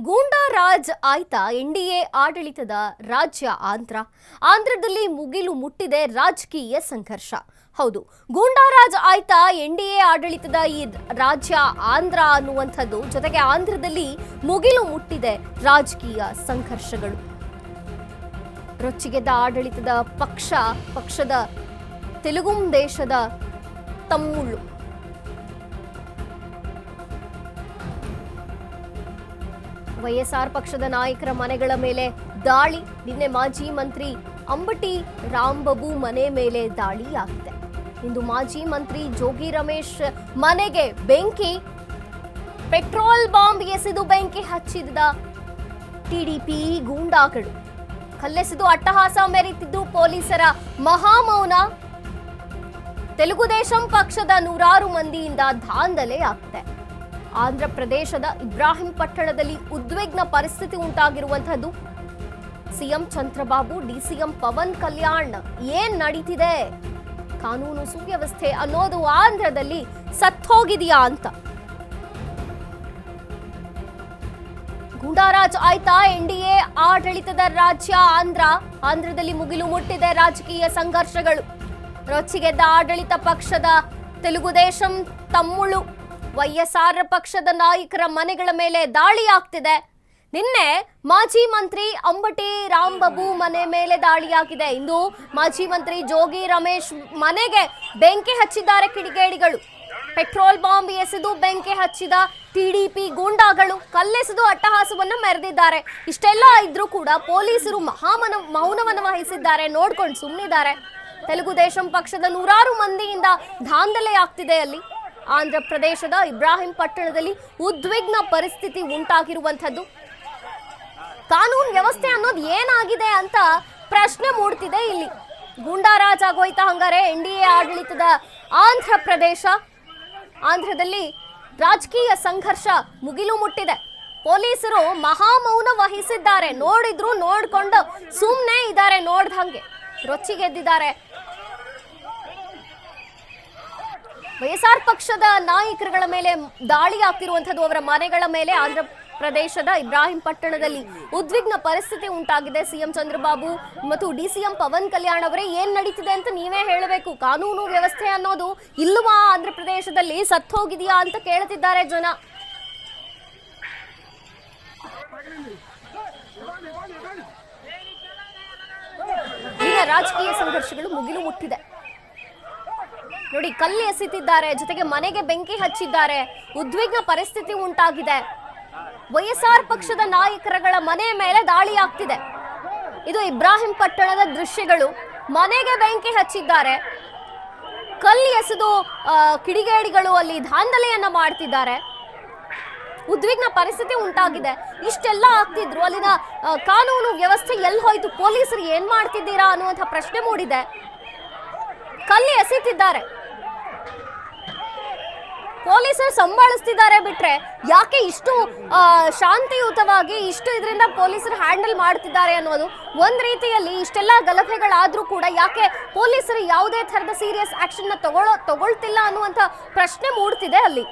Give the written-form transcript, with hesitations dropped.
ಗೂಂಡಾ ರಾಜ್ ಆಯ್ತಾ ಎನ್ಡಿಎ ಆಡಳಿತದ ರಾಜ್ಯ ಆಂಧ್ರದಲ್ಲಿ ಮುಗಿಲು ಮುಟ್ಟಿದೆ ರಾಜಕೀಯ ಸಂಘರ್ಷ. ಹೌದು, ಗೂಂಡಾ ರಾಜ್ ಆಯ್ತಾ ಎನ್ಡಿಎ ಆಡಳಿತದ ಈ ರಾಜ್ಯ ಆಂಧ್ರ ಅನ್ನುವಂಥದ್ದು, ಜೊತೆಗೆ ಆಂಧ್ರದಲ್ಲಿ ಮುಗಿಲು ಮುಟ್ಟಿದೆ ರಾಜಕೀಯ ಸಂಘರ್ಷಗಳು. ರೊಚ್ಚಿಗೆದ್ದ ಆಡಳಿತದ ಪಕ್ಷದ ತೆಲುಗು ದೇಶದ ತಮ್ಮುಳು ವೈಎಸ್ಆರ್ ಪಕ್ಷದ ನಾಯಕರ ಮನೆಗಳ ಮೇಲೆ ದಾಳಿ. ನಿನ್ನೆ ಮಾಜಿ ಮಂತ್ರಿ ಅಂಬಟಿ ರಾಂಬಾಬು ಮನೆ ಮೇಲೆ ದಾಳಿಯಾಗಿದೆ. ಇಂದು ಮಾಜಿ ಮಂತ್ರಿ ಜೋಗಿ ರಮೇಶ್ ಮನೆಗೆ ಬೆಂಕಿ, ಪೆಟ್ರೋಲ್ ಬಾಂಬ್ ಎಸೆದು ಬೆಂಕಿ ಹಚ್ಚಿದ ಟಿಡಿಪಿ ಗೂಂಡಾಗಳು. ಕಲ್ಲೆಸೆದು ಅಟ್ಟಹಾಸ ಮೆರೆತಿದ್ದು ಪೊಲೀಸರ ಮಹಾಮೌನ. ತೆಲುಗುದೇಶಂ ಪಕ್ಷದ ನೂರಾರು ಮಂದಿಯಿಂದ ದಾಂಧಲೆ ಆಗಿದೆ. ಆಂಧ್ರ ಪ್ರದೇಶದ ಇಬ್ರಾಹಿಂ ಪಟ್ಟಣದಲ್ಲಿ ಉದ್ವಿಗ್ನ ಪರಿಸ್ಥಿತಿ ಉಂಟಾಗಿರುವಂತಹದ್ದು. ಸಿಎಂ ಚಂದ್ರಬಾಬು, ಡಿಸಿಎಂ ಪವನ್ ಕಲ್ಯಾಣ್ ಏನ್ ನಡೀತಿದೆ, ಕಾನೂನು ಸುವ್ಯವಸ್ಥೆ ಅನ್ನೋದು ಆಂಧ್ರದಲ್ಲಿ ಸತ್ತೋಗಿದೆಯಾ ಅಂತ. ಗೂಂಡಾರಾಜ್ ಆಯ್ತಾ ಎನ್ಡಿಎ ಆಡಳಿತದ ರಾಜ್ಯ ಆಂಧ್ರದಲ್ಲಿ ಮುಗಿಲು ಮುಟ್ಟಿದೆ ರಾಜಕೀಯ ಸಂಘರ್ಷಗಳು. ರೊಚ್ಚಿಗೆದ್ದ ಆಡಳಿತ ಪಕ್ಷದ ತೆಲುಗುದೇಶಂ ತಮ್ಮುಳು ವೈಎಸ್ಆರ್ ಪಕ್ಷದ ನಾಯಕರ ಮನೆಗಳ ಮೇಲೆ ದಾಳಿಯಾಗ್ತಿದೆ. ನಿನ್ನೆ ಮಾಜಿ ಮಂತ್ರಿ ಅಂಬಟಿ ರಾಂಬಾಬು ಮನೆ ಮೇಲೆ ದಾಳಿಯಾಗಿದೆ. ಇಂದು ಮಾಜಿ ಮಂತ್ರಿ ಜೋಗಿ ರಮೇಶ್ ಮನೆಗೆ ಬೆಂಕಿ ಹಚ್ಚಿದ್ದಾರೆ ಕಿಡಿಗೇಡಿಗಳು. ಪೆಟ್ರೋಲ್ ಬಾಂಬ್ ಎಸೆದು ಬೆಂಕಿ ಹಚ್ಚಿದ ಟಿಡಿಪಿ ಗೂಂಡಾಗಳು ಕಲ್ಲೆಸೆದು ಅಟ್ಟಹಾಸವನ್ನ ಮೆರೆದಿದ್ದಾರೆ. ಇಷ್ಟೆಲ್ಲ ಇದ್ರೂ ಕೂಡ ಪೊಲೀಸರು ಮೌನವನ್ನು ವಹಿಸಿದ್ದಾರೆ, ನೋಡ್ಕೊಂಡು ಸುಮ್ಮನಿದ್ದಾರೆ. ತೆಲುಗುದೇಶಂ ಪಕ್ಷದ ನೂರಾರು ಮಂದಿಯಿಂದ ದಾಂಧಲೆ ಆಗ್ತಿದೆ ಅಲ್ಲಿ. ಆಂಧ್ರ ಪ್ರದೇಶದ ಇಬ್ರಾಹಿಂ ಪಟ್ಟಣದಲ್ಲಿ ಉದ್ವಿಗ್ನ ಪರಿಸ್ಥಿತಿ ಉಂಟಾಗಿರುವಂಥದ್ದು. ಕಾನೂನು ವ್ಯವಸ್ಥೆ ಅನ್ನೋದು ಏನಾಗಿದೆ ಅಂತ ಪ್ರಶ್ನೆ ಮೂಡ್ತಿದೆ ಇಲ್ಲಿ. ಗೂಂಡಾರಾಜ್ ಆಗೋಯ್ತಾ ಹಂಗಾರೆ ಎನ್ಡಿಎ ಆಡಳಿತದ ಆಂಧ್ರದಲ್ಲಿ ರಾಜಕೀಯ ಸಂಘರ್ಷ ಮುಗಿಲು ಮುಟ್ಟಿದೆ. ಪೊಲೀಸರು ಮಹಾಮೌನ ವಹಿಸಿದ್ದಾರೆ, ನೋಡಿದ್ರು ನೋಡ್ಕೊಂಡು ಸುಮ್ಮನೆ ಇದ್ದಾರೆ, ನೋಡ್ದಂಗೆ ರೊಚ್ಚಿಗೆದ್ದಿದ್ದಾರೆ. ವೈಎಸ್ಆರ್ ಪಕ್ಷದ ನಾಯಕರುಗಳ ಮೇಲೆ ದಾಳಿ ಆಗ್ತಿರುವಂಥದ್ದು, ಅವರ ಮನೆಗಳ ಮೇಲೆ. ಆಂಧ್ರ ಪ್ರದೇಶದ ಇಬ್ರಾಹಿಂ ಪಟ್ಟಣದಲ್ಲಿ ಉದ್ವಿಗ್ನ ಪರಿಸ್ಥಿತಿ ಉಂಟಾಗಿದೆ. ಸಿಎಂ ಚಂದ್ರಬಾಬು ಮತ್ತು ಡಿಸಿಎಂ ಪವನ್ ಕಲ್ಯಾಣ್ ಅವರೇ, ಏನ್ ನಡೀತಿದೆ ಅಂತ ನೀವೇ ಹೇಳಬೇಕು. ಕಾನೂನು ವ್ಯವಸ್ಥೆ ಅನ್ನೋದು ಇಲ್ಲವಾ ಆಂಧ್ರ ಪ್ರದೇಶದಲ್ಲಿ, ಸತ್ತೋಗಿದೆಯಾ ಅಂತ ಕೇಳ್ತಿದ್ದಾರೆ ಜನ. ಈಗ ರಾಜಕೀಯ ಸಂಘರ್ಷಗಳು ಮುಗಿಲು ಮುಟ್ಟಿದೆ. ನೋಡಿ, ಕಲ್ಲು ಎಸೆತಿದ್ದಾರೆ, ಜೊತೆಗೆ ಮನೆಗೆ ಬೆಂಕಿ ಹಚ್ಚಿದ್ದಾರೆ. ಉದ್ವಿಗ್ನ ಪರಿಸ್ಥಿತಿ ಉಂಟಾಗಿದೆ. ವೈಎಸ್ಆರ್ ಪಕ್ಷದ ನಾಯಕರುಗಳ ಮನೆ ಮೇಲೆ ದಾಳಿ ಆಗ್ತಿದೆ. ಇದು ಇಬ್ರಾಹಿಂ ಪಟ್ಟಣದ ದೃಶ್ಯಗಳು. ಮನೆಗೆ ಬೆಂಕಿ ಹಚ್ಚಿದ್ದಾರೆ, ಕಲ್ಲು ಎಸೆದು ಕಿಡಿಗೇಡಿಗಳು ಅಲ್ಲಿ ದಾಂಧಲೆಯನ್ನ ಮಾಡ್ತಿದ್ದಾರೆ. ಉದ್ವಿಗ್ನ ಪರಿಸ್ಥಿತಿ ಉಂಟಾಗಿದೆ. ಇಷ್ಟೆಲ್ಲ ಆಗ್ತಿದ್ರು, ಅಲ್ಲಿನ ಕಾನೂನು ವ್ಯವಸ್ಥೆ ಎಲ್ಲಿ ಹೋಯ್ತು, ಪೊಲೀಸರು ಏನ್ ಮಾಡ್ತಿದ್ದೀರಾ ಅನ್ನುವಂಥ ಪ್ರಶ್ನೆ ಮೂಡಿದೆ. ಕಲ್ಲು ಎಸೆತಿದ್ದಾರೆ, ಪೊಲೀಸರು ಸಂಭಾಳಿಸ್ತಿದ್ದಾರೆ. ಬಿಟ್ರೆ ಯಾಕೆ ಇಷ್ಟು ಶಾಂತಿಯುತವಾಗಿ ಇದರಿಂದ ಪೊಲೀಸರು ಹ್ಯಾಂಡಲ್ ಮಾಡ್ತಿದ್ದಾರೆ ಅನ್ನೋದು ಒಂದ್ ರೀತಿಯಲ್ಲಿ. ಇಷ್ಟೆಲ್ಲ ಗಲಭೆಗಳಾದ್ರೂ ಕೂಡ ಯಾಕೆ ಪೊಲೀಸರು ಯಾವುದೇ ತರದ ಸೀರಿಯಸ್ ಆಕ್ಷನ್ ತಗೊಳ್ತಿಲ್ಲ ಅನ್ನುವಂಥ ಪ್ರಶ್ನೆ ಮೂಡ್ತಿದೆ ಅಲ್ಲಿ.